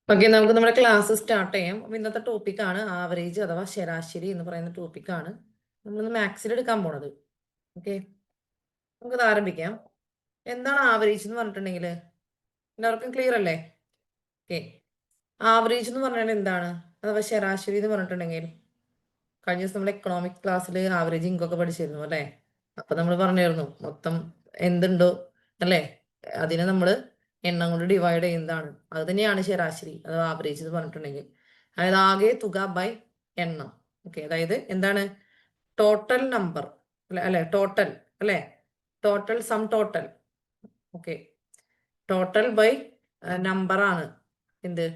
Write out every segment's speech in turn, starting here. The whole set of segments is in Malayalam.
ഓക്കെ, നമുക്ക് നമ്മുടെ ക്ലാസ് സ്റ്റാർട്ട് ചെയ്യാം. അപ്പൊ ഇന്നത്തെ ടോപ്പിക്കാണ് ആവറേജ് അഥവാ ശരാശരി എന്ന് പറയുന്ന ടോപ്പിക്കാണ് നമ്മളിന്ന് മാത്സിൽ എടുക്കാൻ പോണത്. ഓക്കെ, നമുക്കത് ആരംഭിക്കാം. എന്താണ് ആവറേജ് എന്ന് പറഞ്ഞിട്ടുണ്ടെങ്കിൽ എല്ലാവർക്കും ക്ലിയർ അല്ലേ? ഓക്കെ, ആവറേജ് എന്ന് പറഞ്ഞാൽ എന്താണ് അഥവാ ശരാശരി എന്ന് പറഞ്ഞിട്ടുണ്ടെങ്കിൽ കഴിഞ്ഞ ദിവസം നമ്മൾ എക്കണോമിക് ക്ലാസ്സിൽ ആവറേജ് ഇങ്കൊക്കെ പഠിച്ചിരുന്നു അല്ലേ? അപ്പൊ നമ്മൾ പറഞ്ഞിരുന്നു മൊത്തം എന്തുണ്ടോ അല്ലേ, അതിനെ നമ്മൾ എണ്ണം കൊണ്ട് ഡിവൈഡ് ചെയ്യുന്നതാണ്. അത് തന്നെയാണ് ശരാശരി അഥവാ ആവറേജ് എന്ന് പറഞ്ഞിട്ടുണ്ടെങ്കിൽ. അതായത് ആകെ തുക ബൈ എണ്ണം. ഓക്കെ, അതായത് എന്താണ് ടോട്ടൽ നമ്പർ അല്ലെ, ടോട്ടൽ അല്ലെ, total sum total. Okay, total by number ആണ് എന്ത്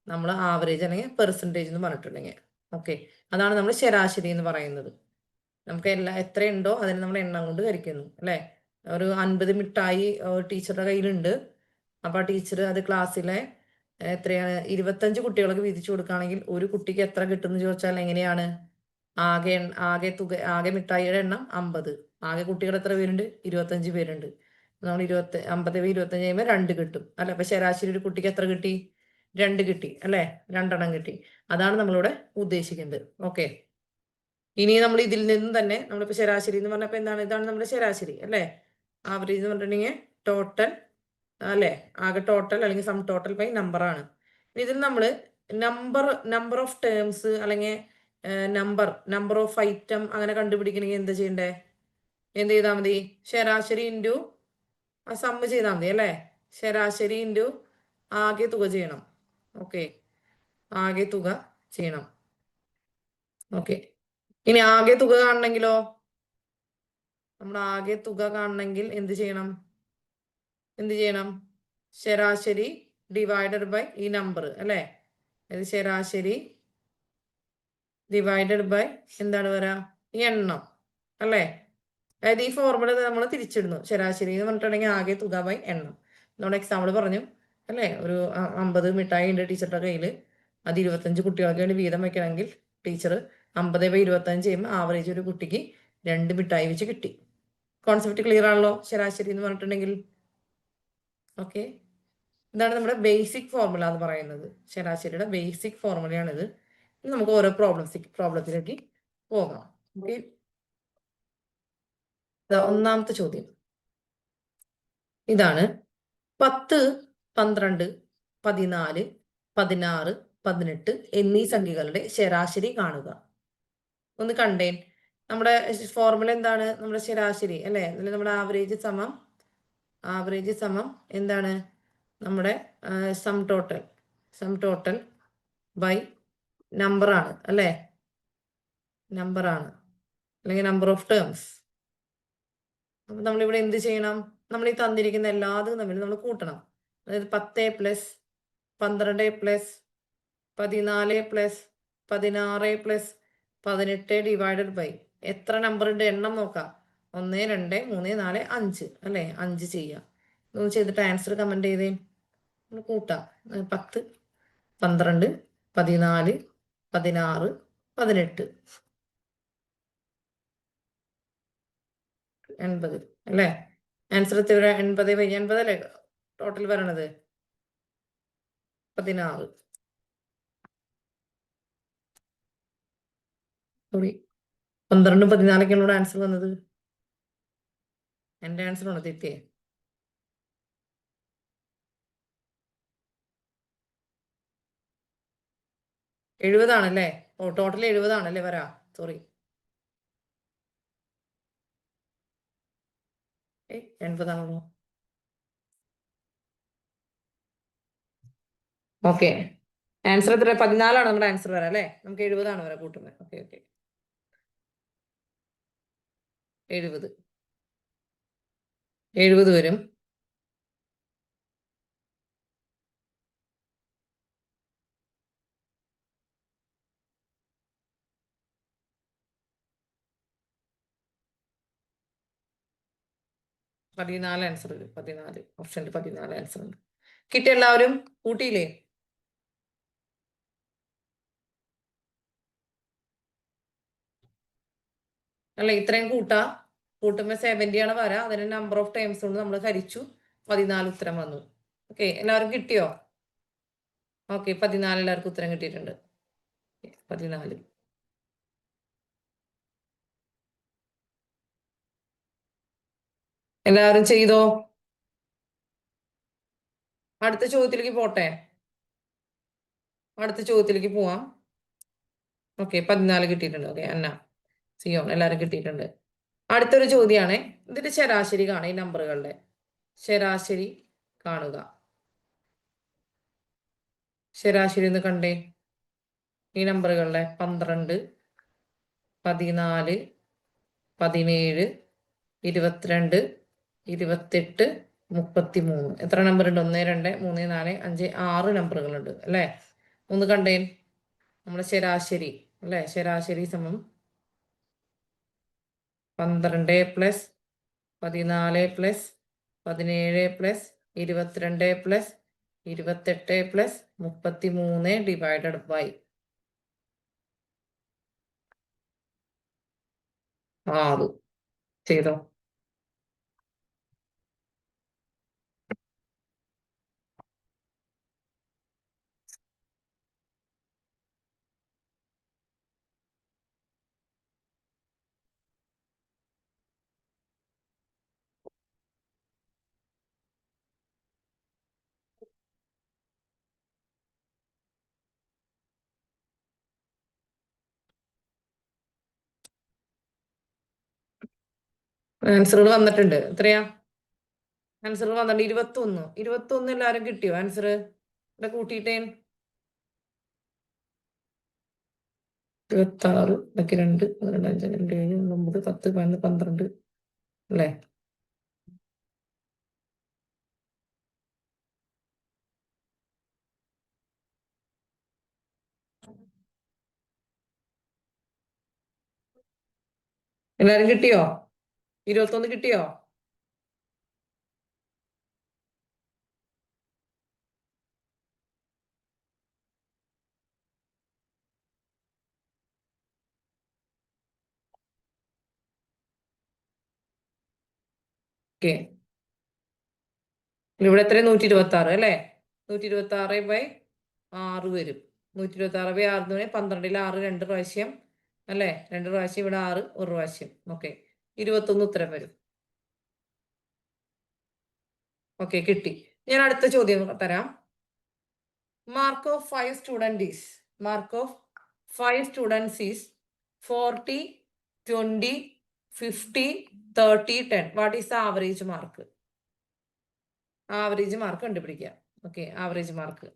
നമ്മൾ ആവറേജ് അല്ലെങ്കിൽ പെർസെൻറ്റേജ് എന്ന് പറഞ്ഞിട്ടുണ്ടെങ്കിൽ. ഓക്കെ, അതാണ് നമ്മൾ ശരാശരി എന്ന് പറയുന്നത്. നമുക്ക് എത്രയുണ്ടോ അതിനെ നമ്മൾ എണ്ണം കൊണ്ട് ഹരിക്കുന്നു അല്ലെ. ഒരു 50 മിഠായി ടീച്ചറുടെ കയ്യിലുണ്ട്. അപ്പൊ ആ ടീച്ചർ അത് ക്ലാസ്സിലെ എത്രയാണ് 25 കുട്ടികൾക്ക് വീതിച്ചു കൊടുക്കുകയാണെങ്കിൽ ഒരു കുട്ടിക്ക് എത്ര കിട്ടും എന്ന് ചോദിച്ചാൽ എങ്ങനെയാണ്? ആകെ ആകെ തുക, ആകെ മിഠായിയുടെ എണ്ണം 50. ആകെ കുട്ടികൾ എത്ര പേരുണ്ട്? 25 പേരുണ്ട്. നമ്മൾ 50/25 കഴിയുമ്പോൾ 2 കിട്ടും അല്ലെ. അപ്പൊ ശരാശരി ഒരു കുട്ടിക്ക് എത്ര കിട്ടി? 2 കിട്ടി അല്ലെ, 2 എണ്ണം കിട്ടി. അതാണ് നമ്മളിവിടെ ഉദ്ദേശിക്കുന്നത്. ഓക്കെ, ഇനി നമ്മൾ ഇതിൽ നിന്നും തന്നെ നമ്മളിപ്പോ ശരാശരി എന്ന് പറഞ്ഞപ്പോ എന്താണ്? ഇതാണ് നമ്മുടെ ശരാശരി അല്ലെ. ആവറേജ് എന്ന് പറഞ്ഞിട്ടുണ്ടെങ്കിൽ ടോട്ടൽ അല്ലെ, ആകെ ടോട്ടൽ അല്ലെങ്കിൽ സം ടോട്ടൽ ബൈ നമ്പർ ആണ്. ഇതിൽ നമ്മൾ നമ്പർ ഓഫ് ടേംസ് അല്ലെങ്കിൽ നമ്പർ ഓഫ് ഐറ്റം അങ്ങനെ കണ്ടുപിടിക്കണമെങ്കിൽ എന്താ ചെയ്യണ്ടേ? എന്ത് ചെയ്താൽ മതി? ശരാശരി ഇൻറ്റു സമ്മ് ചെയ്താൽ മതി അല്ലെ. ശരാശരി ഇൻറ്റു ആകെ തുക ചെയ്യണം. ഓക്കെ, ആകെ തുക ചെയ്യണം. ഓക്കെ, ഇനി ആകെ തുക കാണണമെങ്കിലോ, നമ്മൾ ആകെ തുക കാണണമെങ്കിൽ എന്ത് ചെയ്യണം? ശരാശരി ഡിവൈഡഡ് ബൈ ഈ നമ്പർ അല്ലെ. അത് ശരാശരി ഡിവൈഡഡ് ബൈ എന്താണ് പറയാ? ഈ എണ്ണം അല്ലെ. അതായത് ഈ ഫോർമുല നമ്മൾ തിരിച്ചിടുന്നു. ശരാശരി എന്ന് പറഞ്ഞിട്ടുണ്ടെങ്കിൽ ആകെ തുക ബൈ എണ്ണം. നമ്മുടെ എക്സാമ്പിൾ പറഞ്ഞു അല്ലെ, ഒരു 50 മിഠായി ഉണ്ട് ടീച്ചറുടെ കയ്യിൽ. അത് 25 കുട്ടികൾക്ക് വേണ്ടി വീതം വെക്കണമെങ്കിൽ ടീച്ചർ 50/25 ചെയ്യുമ്പോൾ ആവറേജ് ഒരു കുട്ടിക്ക് 2 മിഠായി വെച്ച് കിട്ടി. കോൺസെപ്റ്റ് ക്ലിയർ ആണല്ലോ ശരാശരി എന്ന് പറഞ്ഞിട്ടുണ്ടെങ്കിൽ. ഓക്കെ, ഇതാണ് നമ്മുടെ ബേസിക് ഫോർമുല എന്ന് പറയുന്നത്. ശരാശരിയുടെ ബേസിക് ഫോർമുലയാണിത്. ഇനി നമുക്ക് ഓരോ പ്രോബ്ലത്തിലേക്ക് പോകാം. ഓക്കെ, ഒന്നാമത്തെ ചോദ്യം ഇതാണ്: 10, 12, 14, 16, 18 എന്നീ സംഖ്യകളുടെ ശരാശരി കാണുക. ഒന്ന് കണ്ടേൻ. നമ്മുടെ ഫോർമുല എന്താണ്? നമ്മുടെ ശരാശരി അല്ലെ, നമ്മുടെ ആവറേജ് സമം എന്താണ്? നമ്മുടെ സം ടോട്ടൽ ബൈ നമ്പർ ആണ് അല്ലെ, നമ്പർ ആണ് അല്ലെങ്കിൽ നമ്പർ ഓഫ് ടേംസ്. അപ്പൊ നമ്മളിവിടെ എന്ത് ചെയ്യണം? നമ്മൾ ഈ തന്നിരിക്കുന്ന എല്ലാതും തമ്മിൽ നമ്മൾ കൂട്ടണം. അതായത് 10 plus 12 plus 14 plus 16 plus 18 divided by എത്ര നമ്പർ ഉണ്ട് എണ്ണം നോക്കാം. 1, 2, 3, 4, 5 അല്ലെ. 5 ചെയ്യാം. ഇതൊന്ന് ചെയ്തിട്ട് ആൻസർ കമന്റ് ചെയ്തേ. കൂട്ടാം. 10, 12, 14, 16, 18, 80 അല്ലെ. ആൻസർ 80/80 അല്ലേ ടോട്ടൽ വരണത്? 16. സോറി, 12, 14 ആൻസർ വന്നത്. എന്റെ ആൻസർ ആണ് തെറ്റിയേ. 70 ആണല്ലേ? ഓ, ടോട്ടൽ 70 ആണല്ലേ വരാ. സോറി, 80 ആണല്ലോ. ഓക്കെ, ആൻസർ എത്ര? 14 ആണ് നമ്മുടെ ആൻസർ വരാം അല്ലെ. നമുക്ക് 70 ആണ് വരാ കൂട്ടുന്നത്. ഓക്കെ ഓക്കെ, 70 വരും. ആൻസർ വരും. 14 ഓപ്ഷനിൽ 14 ആൻസർ ഉണ്ട്. കിട്ടിയ എല്ലാവരും കൂട്ടിയില്ലേ? അല്ല, ഇത്രയും കൂട്ടുമ്പോ 70 ആണ് വരാ. അതിന് നമ്പർ ഓഫ് ടൈംസ് കൊണ്ട് നമ്മൾ ഹരിച്ചു. 14 ഉത്തരം വന്നു. ഓക്കെ, എല്ലാവരും കിട്ടിയോ? ഓക്കെ, 14 എല്ലാവർക്കും ഉത്തരം കിട്ടിയിട്ടുണ്ട്. 14. എല്ലാവരും ചെയ്തോ? അടുത്ത ചോദ്യത്തിലേക്ക് പോട്ടെ. അടുത്ത ചോദ്യത്തിലേക്ക് പോവാം. ഓക്കെ, 14 കിട്ടിയിട്ടുണ്ട്. ഓക്കെ, അന്ന, സിയോൺ എല്ലാവരും കിട്ടിയിട്ടുണ്ട്. അടുത്തൊരു ചോദ്യമാണ്. ഇതിന്റെ ശരാശരി കാണുക, ഈ നമ്പറുകളുടെ ശരാശരി കാണുക. ശരാശരി ഒന്ന് കണ്ടേ. ഈ നമ്പറുകളുടെ 12, 14, 17, 22, 28, 33. എത്ര നമ്പർ ഉണ്ട്? 1, 2, 3, 4, 5, 6 നമ്പറുകളുണ്ട് അല്ലേ? ഒന്ന് കണ്ടേ നമ്മുടെ ശരാശരി അല്ലേ? ശരാശരി സമം 12 plus 14 plus 17 plus 22 plus 28 plus 33 divided by 6. ചെയ്തോ? ആൻസറുകൾ വന്നിട്ടുണ്ട്. എത്രയാ ആൻസർ വന്നിട്ടുണ്ട്? 21. 21 എല്ലാവരും കിട്ടിയോ ആൻസർ? ഇവിടെ കൂട്ടിയിട്ടേ 26, 2, 12, 5, 2, 7, 9, 10, 11, 12 അല്ലേ? എല്ലാരും കിട്ടിയോ? 21 കിട്ടിയോ? ഓക്കെ, ഇവിടെ എത്ര? 126 അല്ലേ? 126/6 വരും. 126/6 എന്ന് പറഞ്ഞാൽ 12-ൽ 6 2 പ്രാവശ്യം അല്ലേ? 2 പ്രാവശ്യം, ഇവിടെ 6 1 പ്രാവശ്യം. ഓക്കെ, 21 ഉത്തരം വരും. ഓക്കെ, കിട്ടി. ഞാൻ അടുത്ത ചോദ്യം തരാം. Mark of 5 students is 40, 20, 50, 30, 10. What is the average mark? Average mark കണ്ടുപിടിക്കുക. Okay, average mark.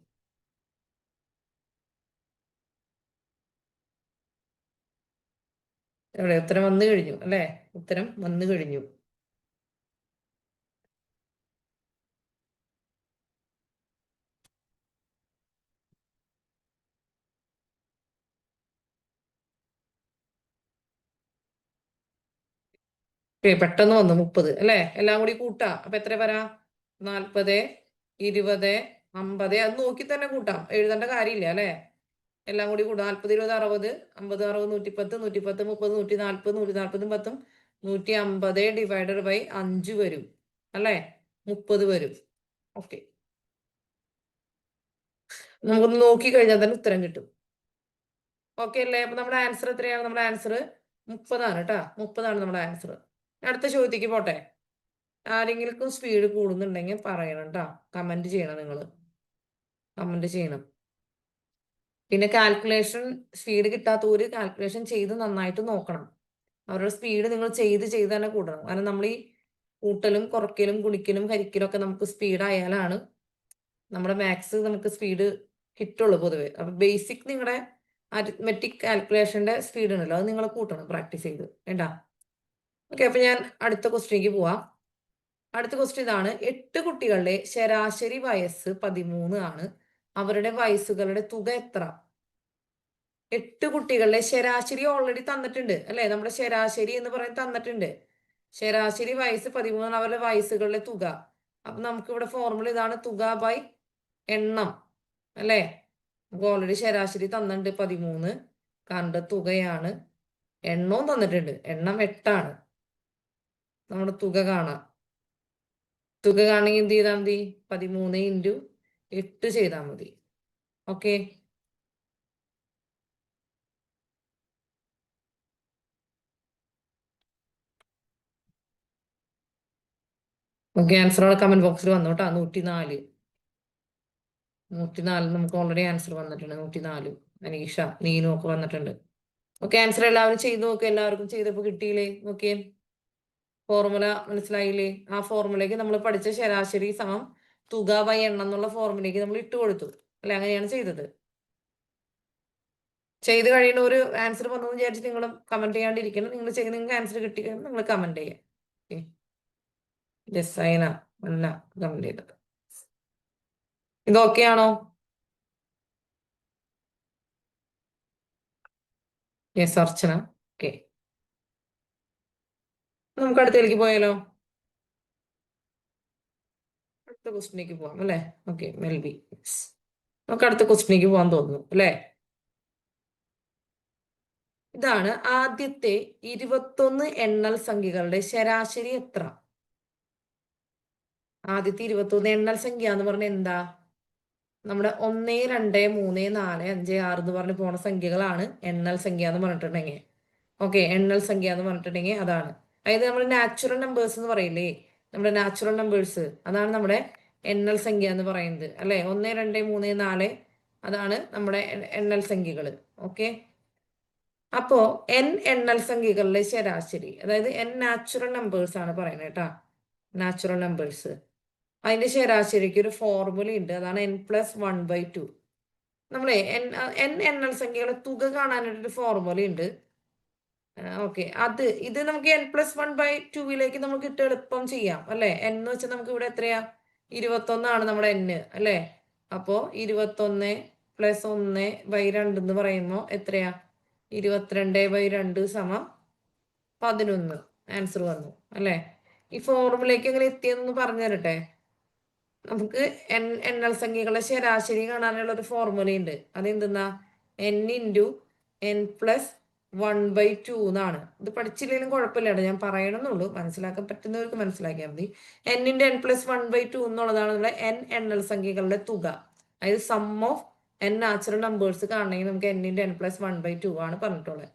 എവിടെ? ഉത്തരം വന്നു കഴിഞ്ഞു അല്ലേ? ഉത്തരം വന്നു കഴിഞ്ഞു. ഓക്കെ, പെട്ടെന്ന് വന്നു. 30 അല്ലേ? എല്ലാം കൂടി കൂട്ടാം. അപ്പൊ എത്ര വരാ? 40, 20, 50. അത് നോക്കി തന്നെ കൂട്ടാം, എഴുതേണ്ട കാര്യമില്ല അല്ലേ? എല്ലാം കൂടി കൂട്ടാം. 40, 20, 60, 50, 60, 110, 110, 30, 140, 140, 10, 150 ഡിവൈഡഡ് ബൈ 5 വരും അല്ലേ? 30 വരും. ഓക്കെ, നമുക്കൊന്ന് നോക്കി കഴിഞ്ഞാൽ തന്നെ ഉത്തരം കിട്ടും. ഓക്കെ അല്ലേ? അപ്പൊ നമ്മുടെ ആൻസർ എത്രയാണ്? നമ്മുടെ ആൻസർ 30 ആണ് കേട്ടോ. 30 ആണ് നമ്മുടെ ആൻസർ. അടുത്ത ചോദ്യത്തിലേക്ക് പോട്ടെ. ആരെങ്കിലും സ്പീഡ് കൂടുന്നുണ്ടെങ്കിൽ പറയണം കേട്ടോ. കമന്റ് ചെയ്യണം, നിങ്ങൾ കമന്റ് ചെയ്യണം. പിന്നെ കാൽക്കുലേഷൻ സ്പീഡ് കിട്ടാത്തവര് കാൽക്കുലേഷൻ ചെയ്ത് നന്നായിട്ട് നോക്കണം. അവരുടെ സ്പീഡ് നിങ്ങൾ ചെയ്ത് തന്നെ കൂട്ടണം. കാരണം നമ്മൾ ഈ കൂട്ടലും കുറയ്ക്കലും ഗുണിക്കലും ഹരിക്കലും ഒക്കെ നമുക്ക് സ്പീഡ് ആയാലാണ് നമ്മുടെ മാത്സ് നമുക്ക് സ്പീഡ് കിട്ടുള്ളൂ പൊതുവെ. അപ്പൊ ബേസിക് നിങ്ങളുടെ അരിത്മെറ്റിക് കാൽക്കുലേഷന്റെ സ്പീഡ് ഉണ്ടല്ലോ, അത് നിങ്ങൾ കൂട്ടണം പ്രാക്ടീസ് ചെയ്ത് വേണ്ട. ഓക്കെ, അപ്പൊ ഞാൻ അടുത്ത ക്വസ്റ്റ്യനിലേക്ക് പോവാം. അടുത്ത ക്വസ്റ്റ്യൻ ഇതാണ്. 8 കുട്ടികളുടെ ശരാശരി വയസ്സ് 13 ആണ്. അവരുടെ വയസ്സുകളുടെ തുക എത്ര? 8 കുട്ടികളുടെ ശരാശരി ഓൾറെഡി തന്നിട്ടുണ്ട് അല്ലെ? നമ്മുടെ ശരാശരി എന്ന് പറയുന്നത് തന്നിട്ടുണ്ട്. ശരാശരി വയസ്സ് 13, അവരുടെ വയസ്സുകളുടെ തുക. അപ്പൊ നമുക്ക് ഇവിടെ ഫോർമുല ഇതാണ്, തുക ബൈ എണ്ണം അല്ലേ? നമുക്ക് ഓൾറെഡി ശരാശരി തന്നിട്ടുണ്ട് 13, കണ്ട തുകയാണ്. എണ്ണവും തന്നിട്ടുണ്ട്, എണ്ണം 8 ആണ്. നമ്മുടെ തുക കാണാം. തുക കാണണമെങ്കിൽ എന്ത് ചെയ്താൽ മതി? 13 × 8 ചെയ്താൽ മതി. ഓക്കെ, ഓക്കെ, ആൻസർ കമന്റ് ബോക്സിൽ വന്നു കേട്ടോ. 104 നമുക്ക് ഓൾറെഡി ആൻസർ വന്നിട്ടുണ്ട്. 104 അനീഷ, നീനു ഒക്കെ വന്നിട്ടുണ്ട്. ഓക്കെ, ആൻസർ എല്ലാവരും ചെയ്ത് നോക്കുക. എല്ലാവർക്കും ചെയ്തപ്പോ കിട്ടിയില്ലേ? ഓക്കെ, ഫോർമുല മനസ്സിലായില്ലേ? ആ ഫോർമുലയ്ക്ക് നമ്മൾ പഠിച്ച ശരാശരി സമം തുക ബൈ എണ്ണം എന്നുള്ള ഫോർമുലയ്ക്ക് നമ്മൾ ഇട്ട് കൊടുത്തു അല്ലെ? അങ്ങനെയാണ് ചെയ്തത്. ചെയ്ത് കഴിയുന്ന ഒരു ആൻസർ വന്നു വിചാരിച്ച് നിങ്ങളും കമന്റ് ചെയ്യാണ്ടിരിക്കണം. നിങ്ങൾക്ക് ആൻസർ കിട്ടി കഴിയുമ്പോൾ നിങ്ങൾ കമന്റ് ചെയ്യാം. ഡിസൈന അല്ല കമന്റ് ചെയ്തത്. ഇതൊക്കെയാണോ? യെസ് അർച്ചന. ഓക്കെ, നമുക്ക് അടുത്തേക്ക് പോയാലോ? അടുത്ത ക്വസ്റ്റിനേക്ക് പോവാം അല്ലെ? ഓക്കെ, മെൽബി. നമുക്ക് അടുത്ത ക്വസ്റ്റിനേക്ക് പോകാൻ തോന്നുന്നു അല്ലെ? ഇതാണ് ആദ്യത്തെ 21 എണ്ണൽ സംഖ്യകളുടെ ശരാശരി എത്ര? ആദ്യത്തെ 21 എണ്ണൽ സംഖ്യ എന്ന് പറഞ്ഞ എന്താ? നമ്മുടെ 1, 2, 3, 4, 5, 6 എന്ന് പറഞ്ഞ് പോണ സംഖ്യകളാണ് എണ്ണൽ സംഖ്യ എന്ന് പറഞ്ഞിട്ടുണ്ടെങ്കിൽ. ഓക്കെ, എണ്ണൽ സംഖ്യ എന്ന് പറഞ്ഞിട്ടുണ്ടെങ്കിൽ അതാണ്. അതായത് നമ്മുടെ നാച്ചുറൽ നമ്പേഴ്സ് എന്ന് പറയില്ലേ? നമ്മുടെ നാച്ചുറൽ നമ്പേഴ്സ്, അതാണ് നമ്മുടെ എണ്ണൽ സംഖ്യ എന്ന് പറയുന്നത് അല്ലെ? 1, 2, 3, 4 അതാണ് നമ്മുടെ എണ്ണൽ സംഖ്യകൾ. ഓക്കെ, അപ്പോ n എണ്ണൽ സംഖ്യകളുടെ ശരാശരി, അതായത് n നാച്ചുറൽ നമ്പേഴ്സ് ആണ് പറയുന്നത് കേട്ടാ. നാച്ചുറൽ നമ്പേഴ്സ്, അതിന്റെ ശരാശരിക്ക് ഒരു ഫോർമുല ഉണ്ട്. അതാണ് n+1/2. നമ്മളെ n എണ്ണൽ സംഖ്യകളുടെ തുക കാണാനായിട്ടൊരു ഫോർമുല ഉണ്ട്. ഓക്കെ, ഇത് നമുക്ക് n+1/2 നമുക്ക് ഇട്ട് എളുപ്പം ചെയ്യാം അല്ലെ? n എന്ന് വെച്ചാൽ നമുക്ക് ഇവിടെ എത്രയാ? 21 നമ്മുടെ n അല്ലെ? അപ്പോ 21 + 1/2 എന്ന് പറയുമ്പോ എത്രയാ? 22/2 സമം 11. ആൻസർ വന്നു അല്ലെ? ഈ ഫോർമുലയ്ക്ക് എങ്ങനെ എത്തിയെന്ന് പറഞ്ഞു തരട്ടെ. നമുക്ക് എണ്ണൽ സംഖ്യകളുടെ ശരാശരി കാണാനുള്ള ഒരു ഫോർമുല ഉണ്ട്. അതെന്തെന്നാ? n × n+1/2 എന്നാണ്. ഇത് പഠിച്ചില്ലെങ്കിലും കുഴപ്പമില്ല, ഞാൻ പറയണമെന്നുള്ളൂ. മനസ്സിലാക്കാൻ പറ്റുന്നവർക്ക് മനസ്സിലാക്കിയാൽ മതി. n × n+1/2 എന്നുള്ളതാണ് നമ്മുടെ n എണ്ണൽ സംഖ്യകളുടെ തുക. അതായത് sum of n natural numbers കാണണമെങ്കിൽ നമുക്ക് n × n+1/2 ആണ് പറഞ്ഞിട്ടുള്ളത്.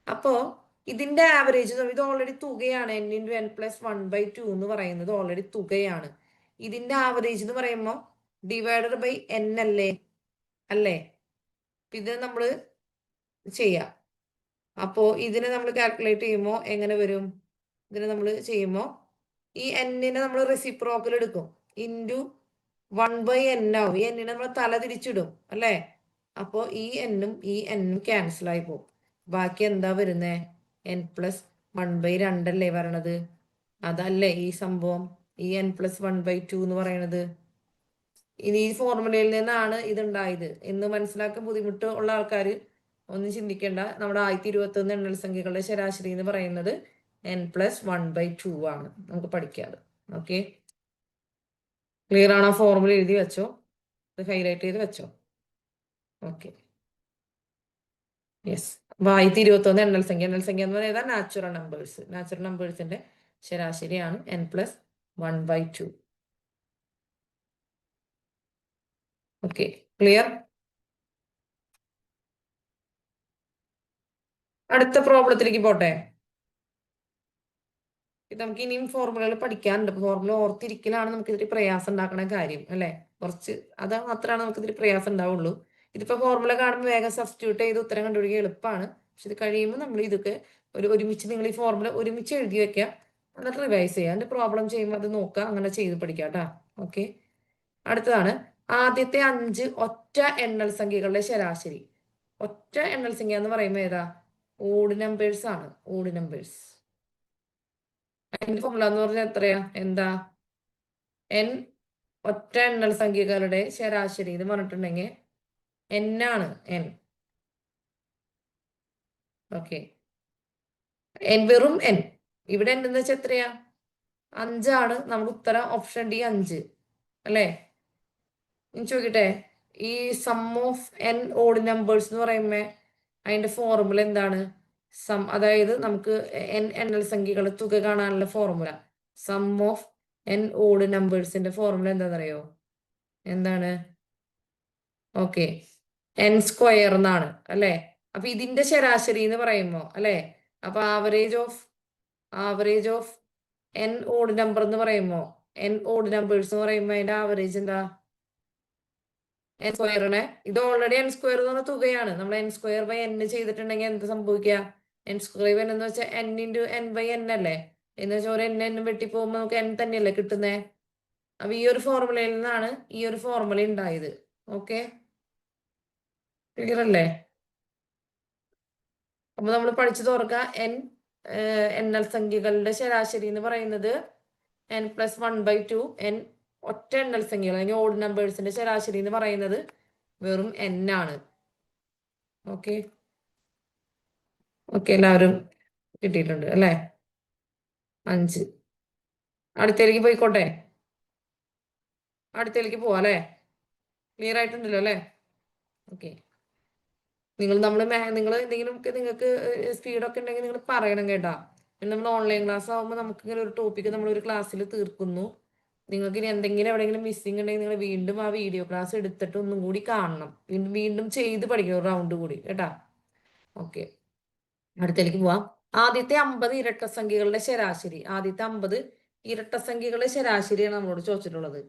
അപ്പോ ഇതിന്റെ ആവറേജ്, ഇത് ഓൾറെഡി തുകയാണ്. n × n+1/2 എന്ന് പറയുന്നത് ഓൾറെഡി തുകയാണ്. ഇതിന്റെ ആവറേജ് എന്ന് പറയുമ്പോൾ ഡിവൈഡഡ് ബൈ n അല്ലേ? ഇത് നമ്മൾ ചെയ്യാം. അപ്പോ ഇതിനെ നമ്മൾ കാൽക്കുലേറ്റ് ചെയ്യുമ്പോൾ എങ്ങനെ വരും? ഇതിനെ നമ്മൾ ചെയ്യുമ്പോൾ ഈ n-നെ നമ്മൾ റെസിപ്രോക്കൽ എടുക്കും. ഇൻറ്റു 1/n ആവും. ഈ n-നെ നമ്മൾ തല തിരിച്ചിടും അല്ലേ? അപ്പോ ഈ n-ഉം ഈ n-ഉം ക്യാൻസൽ ആയി പോകും. ബാക്കി എന്താ വരുന്നേ? n+1/2 അല്ലേ വരണത്? അതല്ലേ ഈ സംഭവം, ഈ n+1/2 എന്ന് പറയുന്നത്. ഇനി ഈ ഫോർമുലയിൽ നിന്നാണ് ഇതുണ്ടായത് എന്ന് മനസ്സിലാക്കാൻ ബുദ്ധിമുട്ട് ഉള്ള ആൾക്കാർ ഒന്നും ചിന്തിക്കേണ്ട. നമ്മുടെ 1021 എണ്ണൽ സംഖ്യകളുടെ ശരാശരി എന്ന് പറയുന്നത് n+1/2 ആണ്. നമുക്ക് പഠിക്കാതെ. ഓക്കെ, ക്ലിയർ ആണോ? ഫോർമുല എഴുതി വെച്ചോ, ഇത് ഹൈലൈറ്റ് ചെയ്ത് വെച്ചോ. Okay, yes. 1021 എണ്ണൽ സംഖ്യ എന്ന് പറയുന്നത് നാച്ചുറൽ നമ്പേഴ്സിന്റെ ശരാശരിയാണ് n+1/2. Okay, clear? അടുത്ത പ്രോബ്ലത്തിലേക്ക് പോട്ടെ. നമുക്ക് ഇനിയും ഫോർമുലകൾ പഠിക്കാനുണ്ട്. ഫോർമുല ഓർത്തിരിക്കലാണ് നമുക്ക് ഇതിൽ പ്രയാസം ഉണ്ടാക്കുന്ന കാര്യം അല്ലെ? കുറച്ച് അത് മാത്രമാണ് നമുക്ക് ഇതിൽ പ്രയാസം ഉണ്ടാവുള്ളൂ. ഇതിപ്പോ ഫോർമുല കാണുമ്പോൾ വേഗം സബ്സ്റ്റിറ്റ്യൂട്ട് ചെയ്ത് ഉത്തരം കണ്ടുപിടിക്കുക എളുപ്പമാണ്. പക്ഷെ ഇത് കഴിയുമ്പോൾ നമ്മൾ ഇതൊക്കെ ഒരുമിച്ച് നിങ്ങൾ ഈ ഫോർമുല ഒരുമിച്ച് എഴുതി വെക്കുക, എന്നിട്ട് റിവൈസ് ചെയ്യുക. അതിന്റെ പ്രോബ്ലം ചെയ്യുമ്പോൾ അത് നോക്കുക, അങ്ങനെ ചെയ്ത് പഠിക്കുക കേട്ടോ. ഓക്കെ, അടുത്തതാണ് ആദ്യത്തെ 5 ഒറ്റ എണ്ണൽ സംഖ്യകളുടെ ശരാശരി. ഒറ്റ എണ്ണൽ സംഖ്യ എന്ന് പറയുമ്പോൾ ഏതാ? ഓഡ് നമ്പേഴ്സ് ആണ്. Odd numbers. അതിന്റെ ഫോർമുല എന്ന് പറഞ്ഞാൽ എത്രയാ? എന്താ? n ഒറ്റ എണ്ണൽ സംഖ്യകളുടെ ശരാശരി എന്ന് പറഞ്ഞിട്ടുണ്ടെങ്കിൽ n ആണ്. n. ഓക്കെ, വെറും n. ഇവിടെ എന്തെന്ന് വെച്ചാൽ എത്രയാ? 5 ആണ്. നമുക്ക് ഉത്തരം ഓപ്ഷൻ ഡി 5 അല്ലേ? ഞാൻ ചോദിക്കട്ടെ, ഈ sum of n odd numbers എന്ന് പറയുമ്പോ അതിന്റെ ഫോർമുല എന്താണ്? അതായത് നമുക്ക് n എണ്ണൽ സംഖ്യകളുടെ തുക കാണാനുള്ള formula, sum of n odd നമ്പേഴ്സിന്റെ ഫോർമുല എന്താണെന്നറിയോ? എന്താണ്? ഓക്കെ, എൻ സ്ക്വയർ എന്നാണ് അല്ലെ. അപ്പൊ ഇതിന്റെ ശരാശരി എന്ന് പറയുമ്പോ അല്ലെ, അപ്പൊ average of an odd number എന്ന് പറയുമ്പോ, എൻ ഓഡ് നമ്പേഴ്സ് എന്ന് പറയുമ്പോ അതിന്റെ ആവറേജ് എന്താ? എൻ സ്ക്വയറിനെ, ഇത് ഓൾറെഡി എൻ സ്ക്വയർ എന്ന് പറഞ്ഞ തുകയാണ്. നമ്മൾ എൻ സ്ക്വയർ ബൈ എൻ ചെയ്തിട്ടുണ്ടെങ്കിൽ എന്ത് സംഭവിക്കുക? എൻ സ്ക്വയർ എന്ന് വെച്ചാൽ N into N by N അല്ലേ. എന്ന് വെച്ചാൽ ഒരു എൻ വെട്ടി പോകുമ്പോൾ നമുക്ക് എൻ തന്നെയല്ലേ കിട്ടുന്നേ. അപ്പൊ ഈ ഒരു ഫോർമുലയിൽ നിന്നാണ് ഈ ഒരു ഫോർമുല ഉണ്ടായത്. ഓക്കെ, ക്ലിയർ അല്ലേ? അപ്പൊ നമ്മൾ പഠിച്ചു തുറക്ക, എണ്ണൽ സംഖ്യകളുടെ ശരാശരി എന്ന് പറയുന്നത് n+1/2. എൻ ഒറ്റ എണ്ണൽ സംഖ്യകൾ, അല്ലെങ്കിൽ ഓഡ് നമ്പേഴ്സിന്റെ ശരാശരി എന്ന് പറയുന്നത് വെറും n ആണ്. ഓക്കെ ഓക്കെ, എല്ലാവരും കിട്ടിയിട്ടുണ്ട് അല്ലെ? 5. അടുത്തേക്ക് പോയിക്കോട്ടെ, അടുത്തേക്ക് പോവാ അല്ലെ? ക്ലിയർ ആയിട്ടുണ്ടല്ലോ അല്ലെ? ഓക്കെ, നിങ്ങൾ എന്തെങ്കിലും നിങ്ങൾക്ക് സ്പീഡൊക്കെ ഉണ്ടെങ്കിൽ നിങ്ങൾ പറയണം കേട്ടാ. പിന്നെ നമ്മൾ ഓൺലൈൻ ക്ലാസ് ആകുമ്പോൾ നമുക്ക് ഇങ്ങനെ ഒരു ടോപ്പിക്ക് നമ്മൾ ഒരു ക്ലാസ്സിൽ തീർക്കുന്നു. നിങ്ങൾക്ക് ഇനി എന്തെങ്കിലും എവിടെയെങ്കിലും മിസ്സിംഗ് ഉണ്ടെങ്കിൽ നിങ്ങൾ വീണ്ടും ആ വീഡിയോ ക്ലാസ് എടുത്തിട്ട് ഒന്നും കൂടി കാണണം, വീണ്ടും ചെയ്ത് പഠിക്കണം ഒരു റൗണ്ട് കൂടി കേട്ടാ. ഓക്കെ, അടുത്തേക്ക് പോവാം. ആദ്യത്തെ 50 ഇരട്ട സംഖ്യകളുടെ ശരാശരി, ആദ്യത്തെ 50 ഇരട്ട സംഖ്യകളുടെ ശരാശരിയാണ് നമ്മളോട് ചോദിച്ചിട്ടുള്ളത്.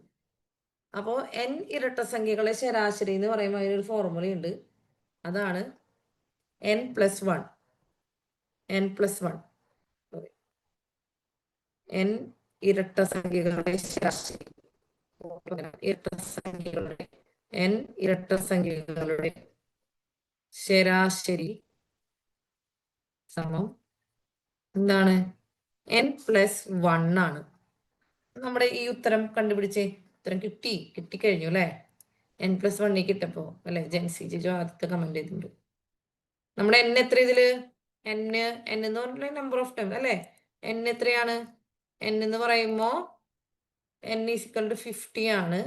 അപ്പോ n ഇരട്ട സംഖ്യകളുടെ ശരാശരി എന്ന് പറയുമ്പോൾ അതിനൊരു ഫോർമുലയുണ്ട്. അതാണ് n+1. n+1 n ഇരട്ട സംഖ്യകളുടെ ശരാശരി, ഇരട്ട സംഖ്യകളുടെ n ഇരട്ട സംഖ്യകളുടെ ശരാശരി സമം എന്താണ്? n+1 ആണ്. നമ്മുടെ ഈ ഉത്തരം കണ്ടുപിടിച്ചേ. ഉത്തരം കിട്ടിക്കഴിഞ്ഞു അല്ലെ? n+1 കിട്ടപ്പോ അല്ലെ? ജെൻസി ജിജോ ആദ്യത്തെ കമന്റ് ചെയ്തിട്ടുണ്ട്. നമ്മുടെ n എത്ര ഇതില്? n എന്ന് പറഞ്ഞിട്ടുള്ള നമ്പർ ഓഫ് ടൈം അല്ലെ? n എത്രയാണ്? n എന്ന് പറയുമ്പോ n=50 ആണ്.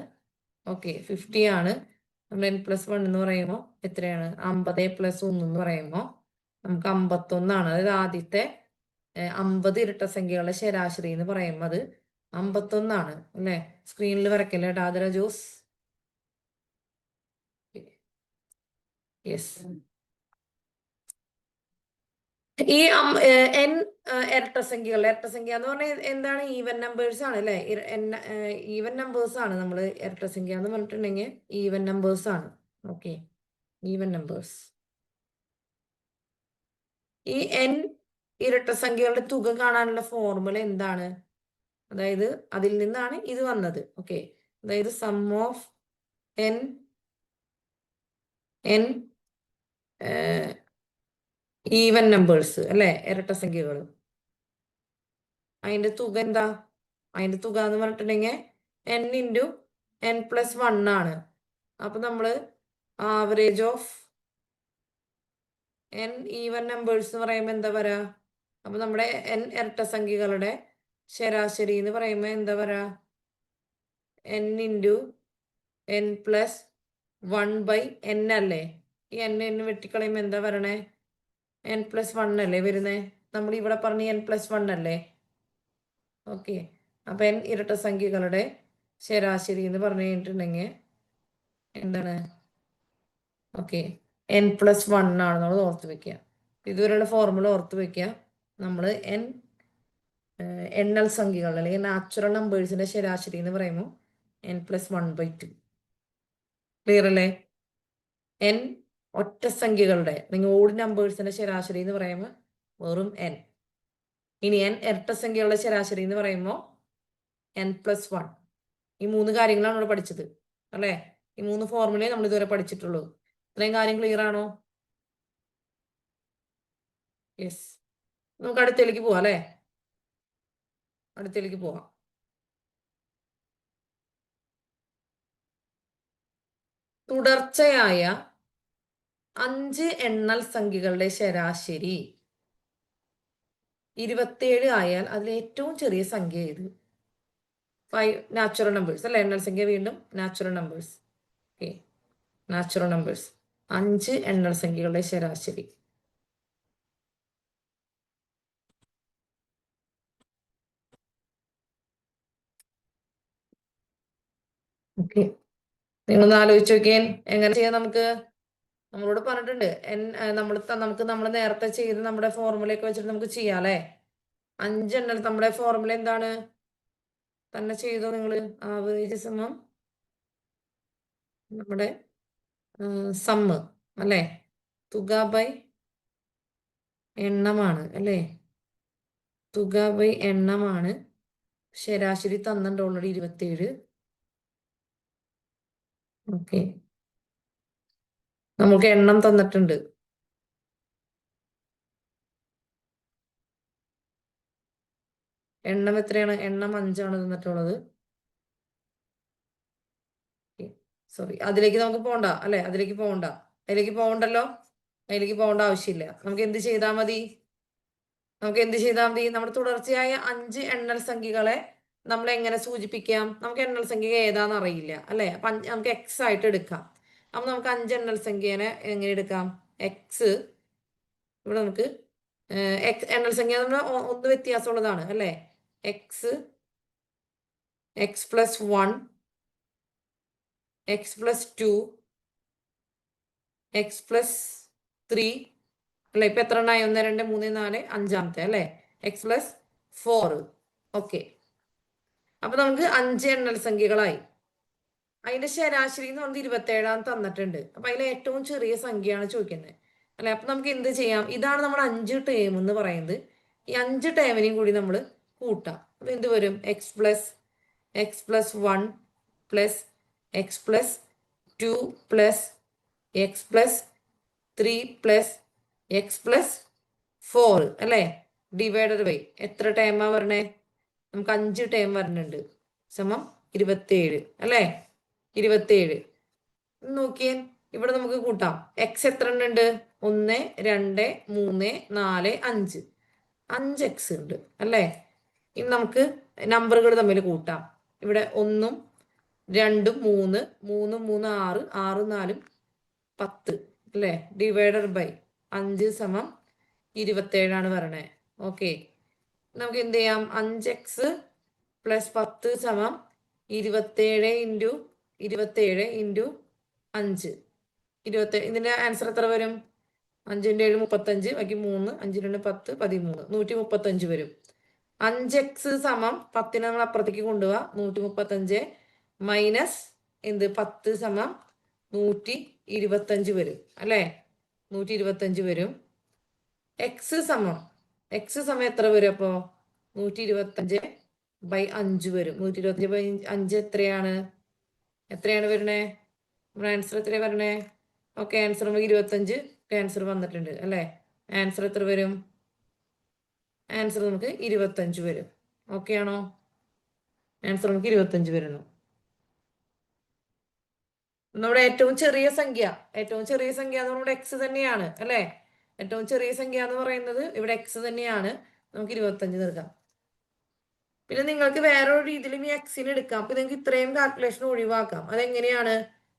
ഓക്കെ, 50 ആണ്. നമ്മൾ n+1 എന്ന് പറയുമ്പോ എത്രയാണ്? 50+1 എന്ന് പറയുമ്പോ നമുക്ക് 51 ആണ്. അതായത് ആദ്യത്തെ 50 ഇരട്ട സംഖ്യകളുടെ ശരാശരി എന്ന് പറയുമ്പോൾ അത് 51 ആണ് അല്ലെ? സ്ക്രീനിൽ വരക്കല്ലേ ആദര ജോസ്? യെസ്. ഈ n ഇരട്ട സംഖ്യ എന്ന് പറഞ്ഞാൽ എന്താണ്? ഈവൻ നമ്പേഴ്സ് ആണ് അല്ലെ? ഈവൻ നമ്പേഴ്സ് ആണ്. നമ്മൾ ഇരട്ട സംഖ്യ എന്ന് പറഞ്ഞിട്ടുണ്ടെങ്കിൽ ഈവൻ നമ്പേഴ്സ് ആണ്. Okay, even numbers. ഈ n ഇരട്ട സംഖ്യകളുടെ തുക കാണാനുള്ള ഫോർമുല എന്താണ്? അതായത് അതിൽ നിന്നാണ് ഇത് വന്നത്. ഓക്കെ, അതായത് sum of n even numbers അല്ലെ, ഇരട്ട സംഖ്യകൾ, അതിന്റെ തുക എന്താ? അതിന്റെ തുക എന്ന് പറഞ്ഞിട്ടുണ്ടെങ്കിൽ n×n+1 ആണ്. അപ്പൊ നമ്മള് average of n even numbers എന്ന് പറയുമ്പോ എന്താ പറയാ? അപ്പൊ നമ്മുടെ n ഇരട്ട സംഖ്യകളുടെ ശരാശരി എന്ന് പറയുമ്പോ എന്താ പറയാ? n×n+1/n അല്ലേ? ഈ n വെട്ടിക്കളയുമ്പോ എന്താ വരണേ? n+1 അല്ലേ വരുന്നേ? നമ്മൾ ഇവിടെ പറഞ്ഞ n+1 അല്ലേ? ഓക്കെ, അപ്പൊ n ഇരട്ട സംഖ്യകളുടെ ശരാശരി എന്ന് പറഞ്ഞു കഴിഞ്ഞിട്ടുണ്ടെങ്കിൽ എന്താണ്? ഓക്കെ, n+1 ആണ്. നമ്മൾ ഓർത്ത് വെക്കുക. ഇതുവരെയുള്ള ഫോർമുല ഓർത്ത് വെക്കുക. നമ്മൾ എണ്ണൽ സംഖ്യകൾ അല്ലെങ്കിൽ നാച്ചുറൽ നമ്പേഴ്സിന്റെ ശരാശരി എന്ന് പറയുമ്പോൾ n+1/2. ക്ലിയർ അല്ലേ? n ഒറ്റ സംഖ്യകളുടെ അല്ലെങ്കിൽ ഓഡ് നമ്പേഴ്സിന്റെ ശരാശരി എന്ന് പറയുമ്പോൾ വെറും n. ഇനി n ഇരട്ട സംഖ്യകളുടെ ശരാശരി എന്ന് പറയുമ്പോൾ n+1. ഈ 3 കാര്യങ്ങളാണ് നമ്മൾ പഠിച്ചത് അല്ലെ? ഈ 3 ഫോർമുലയെ നമ്മൾ ഇതുവരെ പഠിച്ചിട്ടുള്ളൂ. ഇത്രയും കാര്യം ക്ലിയർ ആണോ? യെസ്. നമുക്ക് അടുത്തേക്ക് പോവാം അല്ലെ? അടുത്തേക്ക് പോവാം. തുടർച്ചയായ 5 എണ്ണൽ സംഖ്യകളുടെ ശരാശരി 27 ആയാൽ അതിൽ ഏറ്റവും ചെറിയ സംഖ്യ ഏത്? 5 നാച്ചുറൽ നമ്പേഴ്സ് അല്ലെ? എണ്ണൽ സംഖ്യ വീണ്ടും natural numbers. Okay, natural numbers 5 എണ്ണൽ സംഖ്യകളുടെ ശരാശരി. ഓക്കെ, നിങ്ങളൊന്ന് ആലോചിച്ച് നോക്കിയാൽ എങ്ങനെ ചെയ്യാം നമുക്ക്? നമ്മളോട് പറഞ്ഞിട്ടുണ്ട് നമുക്ക് നമ്മൾ നേരത്തെ ചെയ്ത് നമ്മുടെ ഫോർമുലയൊക്കെ വെച്ചിട്ട് നമുക്ക് ചെയ്യാം അല്ലേ. 5 എണ്ണൽ നമ്മുടെ ഫോർമുല എന്താണ് തന്നെ ചെയ്തോ നിങ്ങള്. ആവറേജ് സമം നമ്മുടെ സമ്മ് അല്ലേ, തുക ബൈ എണ്ണമാണ് അല്ലേ, തുക ബൈ എണ്ണമാണ്. ശരാശരി തന്നിട്ടുണ്ട് ഓൾറെഡി 27. ഓക്കെ, നമുക്ക് എണ്ണം തന്നിട്ടുണ്ട്. എണ്ണം എത്രയാണ്? എണ്ണം 5 ആണ് തന്നിട്ടുള്ളത്. സോറി, അതിലേക്ക് നമുക്ക് പോകണ്ട അല്ലെ, അതിലേക്ക് പോകണ്ടല്ലോ, അതിലേക്ക് പോകേണ്ട ആവശ്യമില്ല. നമുക്ക് എന്ത് ചെയ്താൽ മതി? നമ്മുടെ തുടർച്ചയായ 5 എണ്ണൽ സംഖ്യകളെ നമ്മൾ എങ്ങനെ സൂചിപ്പിക്കാം? നമുക്ക് എണ്ണൽ സംഖ്യ ഏതാന്ന് അറിയില്ല അല്ലെ, അപ്പൊ നമുക്ക് എക്സ് ആയിട്ട് എടുക്കാം. അപ്പൊ നമുക്ക് 5 എണ്ണൽ സംഖ്യനെ എങ്ങനെ എടുക്കാം? എക്സ്, ഇവിടെ നമുക്ക് എണ്ണൽ സംഖ്യ ഒന്ന് വ്യത്യാസമുള്ളതാണ് അല്ലെ. X, X plus 1, X plus 2, X plus 3 അല്ലെ. ഇപ്പൊ എത്ര എണ്ണായി? 1, 2, 3, 4, അഞ്ചാമത്തെ അല്ലെ, എക്സ് പ്ലസ് 4. ഓക്കെ, അപ്പൊ നമുക്ക് 5 എണ്ണൽ സംഖ്യകളായി. അതിന്റെ ശരാശരി എന്ന് പറഞ്ഞത് 27 തന്നിട്ടുണ്ട്. അപ്പൊ അതിലെ ഏറ്റവും ചെറിയ സംഖ്യയാണ് ചോദിക്കുന്നത് അല്ലെ. അപ്പൊ നമുക്ക് എന്ത് ചെയ്യാം? ഇതാണ് നമ്മുടെ 5 ടേം എന്ന് പറയുന്നത്. ഈ 5 ടേമിനെയും കൂടി നമ്മൾ കൂട്ടാം. അപ്പൊ എന്ത് വരും? X plus 1 plus X plus 2 plus X plus 3 plus X plus 4 അല്ലെ, ഡിവൈഡഡ് ബൈ എത്ര ടേമാ വരണേ? നമുക്ക് 5 ടേം വരുന്നുണ്ട്, സമം 27 അല്ലെ. 27 നോക്കിയേ, ഇവിടെ നമുക്ക് കൂട്ടാം. എക്സ് എത്ര ഉണ്ട്? 1, 2, 3, 4, 5. 5 എക്സ് ഉണ്ട് അല്ലേ. ഇനി നമുക്ക് നമ്പറുകൾ തമ്മിൽ കൂട്ടാം. ഇവിടെ 1, 2, 3, 3, 3, 6, 6, 4, 10 അല്ലേ, ഡിവൈഡഡ് ബൈ 5 സമം 27 വരണേ. ഓക്കെ, നമുക്ക് എന്ത് ചെയ്യാം? 5x പ്ലസ് 10 സമം 27 ഇൻറ്റു 27 ഇൻറ്റു 5, 27. ഇതിന്റെ ആൻസർ എത്ര വരും? 5 × 7 35, ബാക്കി 3, 5 × 2 10, 13, 135 വരും. 5x സമം 10 നമ്മൾ അപ്പുറത്തേക്ക് കൊണ്ടുപോവാ, 135 മൈനസ് 10 സമം 125 വരും അല്ലേ, 125 വരും. എക്സ് സമം എത്ര വരും? അപ്പോ 125 ബൈ 5 വരും. 125 ബൈ 5 എത്രയാണ് വരണേ? നമ്മുടെ ആൻസർ എത്രയാണ് വരണേ? ഓക്കെ, ആൻസർ നമുക്ക് 25 ആൻസർ വന്നിട്ടുണ്ട് അല്ലേ. ആൻസർ എത്ര വരും? ആൻസർ നമുക്ക് 25 വരും. ഓക്കെ ആണോ? ആൻസർ നമുക്ക് 25 വരുന്നു. നമ്മുടെ ഏറ്റവും ചെറിയ സംഖ്യ നമ്മുടെ എക്സ് തന്നെയാണ് അല്ലെ. ഏറ്റവും ചെറിയ സംഖ്യ എന്ന് പറയുന്നത് ഇവിടെ എക്സ് തന്നെയാണ്. നമുക്ക് 25 തീർക്കാം. പിന്നെ നിങ്ങൾക്ക് വേറൊരു രീതിയിലും ഈ എക്സിന് എടുക്കാം. അപ്പൊ നിങ്ങൾക്ക് ഇത്രയും കാൽക്കുലേഷൻ ഒഴിവാക്കാം. അതെങ്ങനെയാണ്?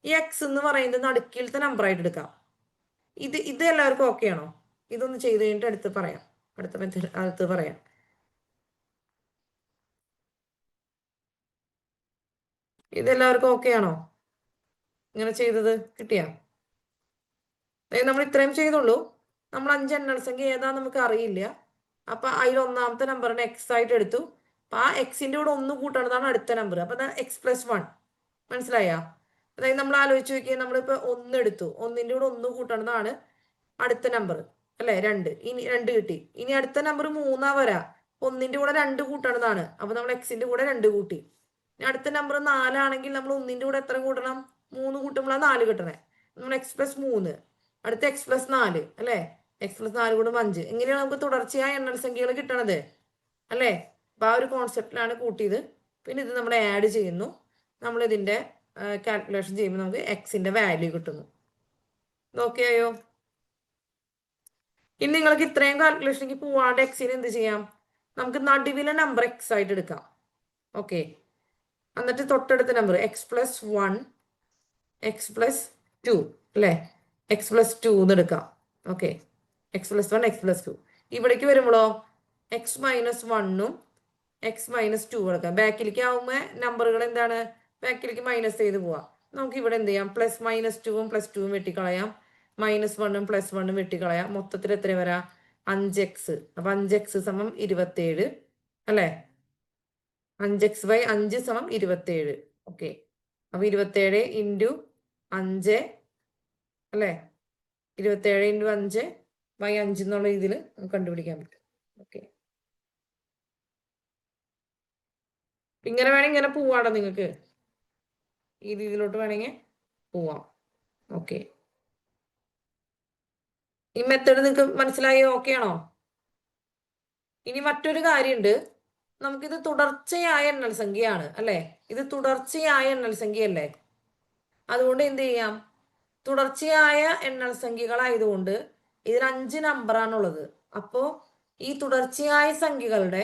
ഈ എക്സ് എന്ന് പറയുന്നത് നടുക്കിലത്തെ നമ്പർ ആയിട്ട് എടുക്കാം. ഇത് എല്ലാവർക്കും ഓക്കെ ആണോ? ഇതൊന്ന് ചെയ്ത് കഴിഞ്ഞിട്ട് അടുത്ത് പറയാം. ഇതെല്ലാവർക്കും ഓക്കെ ആണോ? ഇങ്ങനെ ചെയ്തത് കിട്ടിയാ? നമ്മൾ ഇത്രയും ചെയ്തുള്ളൂ. നമ്മൾ 5 എണ്ണൽ സംഖ്യ ഏതാ നമുക്ക് അറിയില്ല. അപ്പൊ അതിൽ ഒന്നാമത്തെ നമ്പറിനെ എക്സ് ആയിട്ട് എടുത്തു. അപ്പൊ ആ എക്സിന്റെ കൂടെ 1 കൂട്ടണതാണ് അടുത്ത നമ്പർ. അപ്പൊ എക്സ് പ്ലസ് 1. മനസ്സിലായാ? അതായത് നമ്മൾ ആലോചിച്ച് നോക്കിയാൽ നമ്മളിപ്പോ 1 എടുത്തു, 1ന്റെ കൂടെ 1 കൂട്ടണതാണ് അടുത്ത നമ്പർ അല്ലെ, 2. ഇനി 2 കിട്ടി. ഇനി അടുത്ത നമ്പർ 3 വരാ, 1ന്റെ കൂടെ 2 കൂട്ടണതാണ്. അപ്പൊ നമ്മൾ എക്സിന്റെ കൂടെ 2 കൂട്ടി. അടുത്ത നമ്പർ 4 ആണെങ്കിൽ നമ്മൾ 1ന്റെ കൂടെ എത്ര കൂട്ടണം? 3 കൂട്ടുമ്പോഴാണ് 4 കിട്ടണേ. നമ്മൾ എക്സ് പ്ലസ് 3, അടുത്ത എക്സ് പ്ലസ് 4 അല്ലെ, എക്സ് പ്ലസ് 4 കൂടും 5. എങ്ങനെയാണ് നമുക്ക് തുടർച്ചയായ എണ്ണൽ സംഖ്യകൾ കിട്ടണത് അല്ലെ. അപ്പൊ ആ ഒരു കോൺസെപ്റ്റിലാണ് കൂട്ടിയത്. പിന്നെ ഇത് നമ്മൾ ആഡ് ചെയ്യുന്നു. നമ്മൾ ഇതിന്റെ കാൽക്കുലേഷൻ ചെയ്യുമ്പോൾ നമുക്ക് എക്സിന്റെ വാല്യൂ കിട്ടുന്നു. നോക്കിയായോ? ഇനി നിങ്ങൾക്ക് ഇത്രയും കാൽക്കുലേഷനിലേക്ക് പോവാണ്ട് എക്സിന് എന്ത് ചെയ്യാം? നമുക്ക് നടുവിലെ നമ്പർ എക്സ് ആയിട്ട് എടുക്കാം. ഓക്കെ, എന്നിട്ട് തൊട്ടടുത്ത number X plus 1, X plus 2 അല്ലെ, എക്സ് പ്ലസ് 2 എന്ന് എടുക്കാം. Okay, X plus 1, X plus 2. ഇവിടേക്ക് വരുമ്പോഴോ എക്സ് മൈനസ് 1ഉം എക്സ് മൈനസ് 2 എടുക്കാം. ബാക്കിലേക്ക് ആവുമ്പോൾ നമ്പറുകൾ എന്താണ്? ബാക്കിലേക്ക് മൈനസ് ചെയ്ത് പോവാം. നമുക്ക് ഇവിടെ എന്ത് ചെയ്യാം? പ്ലസ് മൈനസ് 2ഉം പ്ലസ് 2ഉം വെട്ടിക്കളയാം. -1 +1 വെട്ടിക്കളയാം. മൊത്തത്തിൽ എത്ര വരാ? 5x. അപ്പൊ 5x സമം 27 അല്ലേ? 5x/5 സമം 27. ഓക്കെ. അപ്പൊ 27 ഇൻറ്റു 5 അല്ലേ? 27 ഇൻറ്റു 5/5 എന്നുള്ള രീതിയിൽ കണ്ടുപിടിക്കാൻ പറ്റും. ഓക്കെ. ഇങ്ങനെ വേണമെങ്കിൽ ഇങ്ങനെ പോവാടോ നിങ്ങൾക്ക്. ഈ രീതിയിലോട്ട് വേണമെങ്കിൽ പോവാം. ഓക്കെ. ഈ മെത്തേഡ് നിങ്ങൾക്ക് മനസ്സിലായോ? ഓക്കെ ആണോ? ഇനി മറ്റൊരു കാര്യമുണ്ട്. നമുക്കിത് തുടർച്ചയായ എണ്ണൽ സംഖ്യയാണ് അല്ലേ? ഇത് തുടർച്ചയായ എണ്ണൽ സംഖ്യയല്ലേ? അതുകൊണ്ട് എന്ത് ചെയ്യാം? തുടർച്ചയായ എണ്ണൽ സംഖ്യകളായതുകൊണ്ട് ഇതിൽ 5 നമ്പറാണുള്ളത്. അപ്പോ ഈ തുടർച്ചയായ സംഖ്യകളുടെ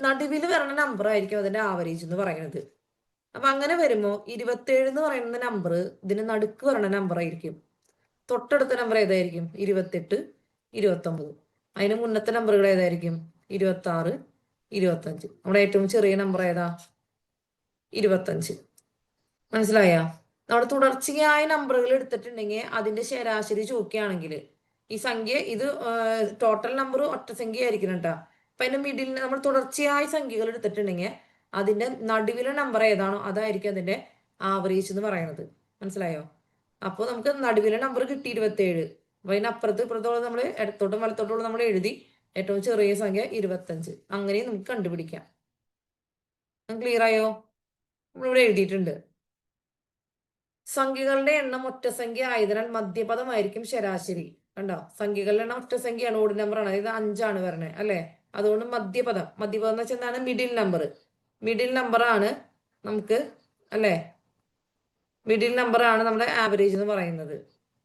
നടുവിൽ വരണ നമ്പർ ആയിരിക്കും അതിന്റെ ആവറേജ് എന്ന് പറയുന്നത്. അപ്പൊ അങ്ങനെ വരുമ്പോ 27 എന്ന് പറയുന്ന നമ്പർ ഇതിന് നടുക്ക് വരണ നമ്പർ ആയിരിക്കും. തൊട്ടടുത്ത നമ്പർ ഏതായിരിക്കും? 28, 29. അതിന് മുന്നത്തെ നമ്പറുകൾ ഏതായിരിക്കും? 26, 25. നമ്മുടെ ഏറ്റവും ചെറിയ നമ്പർ ഏതാ? 25. മനസ്സിലായോ? നമ്മുടെ തുടർച്ചയായ നമ്പറുകൾ എടുത്തിട്ടുണ്ടെങ്കിൽ അതിന്റെ ശരാശരി ചോദിക്കുകയാണെങ്കിൽ ഈ സംഖ്യ ഇത് ടോട്ടൽ നമ്പർ ഒറ്റ സംഖ്യ ആയിരിക്കണം കേട്ടോ. അപ്പൊ അതിന്റെ മിഡിൽ നമ്മൾ തുടർച്ചയായ സംഖ്യകൾ എടുത്തിട്ടുണ്ടെങ്കിൽ അതിന്റെ നടുവിലെ നമ്പർ ഏതാണോ അതായിരിക്കും അതിന്റെ ആവറേജ് എന്ന് പറയുന്നത്. മനസ്സിലായോ? അപ്പോൾ നമുക്ക് നടുവിലെ നമ്പർ കിട്ടി 27. അപ്പൊ അതിനപ്പുറത്ത് ഇപ്പുറത്തോളം നമ്മൾ ഇടത്തോട്ടും വലത്തോട്ടും നമ്മൾ എഴുതി. ഏറ്റവും ചെറിയ സംഖ്യ 25. അങ്ങനെയും നമുക്ക് കണ്ടുപിടിക്കാം. ക്ലിയർ ആയോ? നമ്മളിവിടെ എഴുതിയിട്ടുണ്ട്. സംഖ്യകളുടെ എണ്ണം ഒറ്റ സംഖ്യ ആയതിനാൽ മധ്യപദമായിരിക്കും ശരാശരി. കണ്ടോ? സംഖ്യകളുടെ എണ്ണം ഒറ്റ സംഖ്യയാണ്, ഓഡ് നമ്പർ ആണ്. ഇത് 5 വരണേ അല്ലെ? അതുകൊണ്ട് മധ്യപദം എന്ന് വെച്ചാൽ എന്താണ്? Middle number. മിഡിൽ നമ്പർ ആണ് നമുക്ക് അല്ലെ? മിഡിൽ നമ്പർ ആണ് നമ്മുടെ ആവറേജ് എന്ന് പറയുന്നത്.